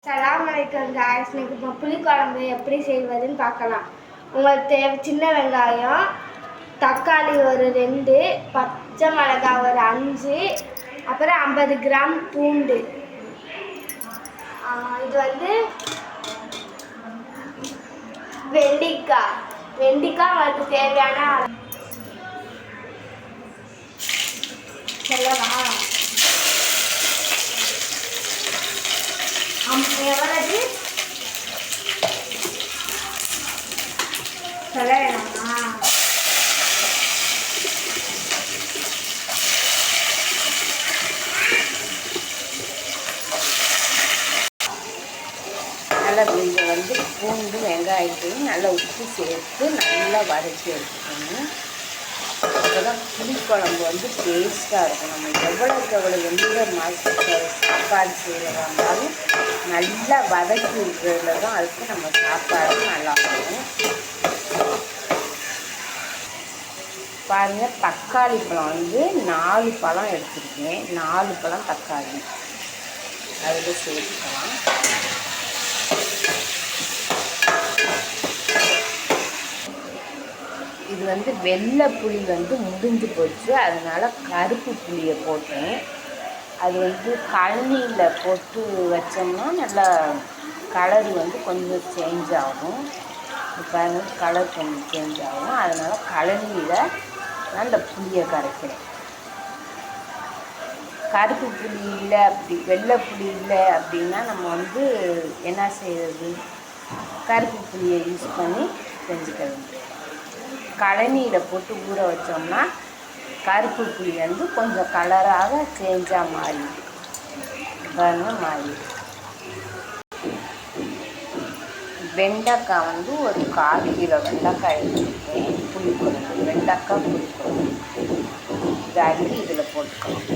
சலாம் அலைக்கும் காய்ஸ். இன்னைக்கு இப்போ புளிக்குழம்பு எப்படி செய்வதுன்னு பார்க்கலாம். உங்களுக்கு சின்ன வெங்காயம், தக்காளி ஒரு 2, பச்சை மிளகாய் ஒரு 5, அப்புறம் 50 கிராம் பூண்டு. இது வந்து வெண்டிக்காய் உங்களுக்கு தேவையான சொல்லவா? எவ்வளவு சொல்ல வேணாமா? நல்லா இதை வந்து பூண்டு வெங்காயத்தையும் நல்லா உப்பு சேர்த்து நல்லா வதக்கி எடுத்துக்கணும். அப்போதான் புளிக்குழம்பு வந்து டேஸ்ட்டாக இருக்கும். நம்ம எவ்வளோக்கு வந்து சாப்பாடு செய்கிறதா இருந்தாலும் நல்லா வதக்கி இருக்கிறதுல தான் அதுக்கு நம்ம சாப்பாடு நல்லாயிருக்கும். பாருங்கள், தக்காளி பழம் வந்து 4 பழம் எடுத்துருக்கேன். 4 பழம் தக்காளி அதில் சேர்த்துக்கலாம். இது வந்து வெள்ளை புளி வந்து முடிஞ்சு போச்சு, அதனால் கருப்பு புளியை போட்டேன். அது வந்து கழனியில் போட்டு வச்சோம்னா நல்லா கலர் வந்து கொஞ்சம் சேஞ்ச் ஆகும். இப்போ கலர் கொஞ்சம் சேஞ்ச் ஆகும், அதனால் கழனியில் அந்த புளியை கரைக்கிறேன். கருப்பு புளி இல்லை, அப்படி வெள்ளை புளி இல்லை அப்படின்னா நம்ம வந்து என்ன செய்கிறது, கருப்பு புளியை யூஸ் பண்ணி செஞ்சுக்க வேண்டியது. கழனியில் போட்டு ஊற வச்சோம்னா கருப்பு புளி வந்து கொஞ்சம் கலராக சேஞ்சாக மாறி. வெண்டைக்காய் வந்து ஒரு 1/4 கிலோ வெண்டைக்காய் எடுத்துருக்கேன். புளிக்குழம்பு வெண்டைக்காய் புளிக்குழம்பு. இதை அள்ளி இதில் போட்டுக்கலாம்.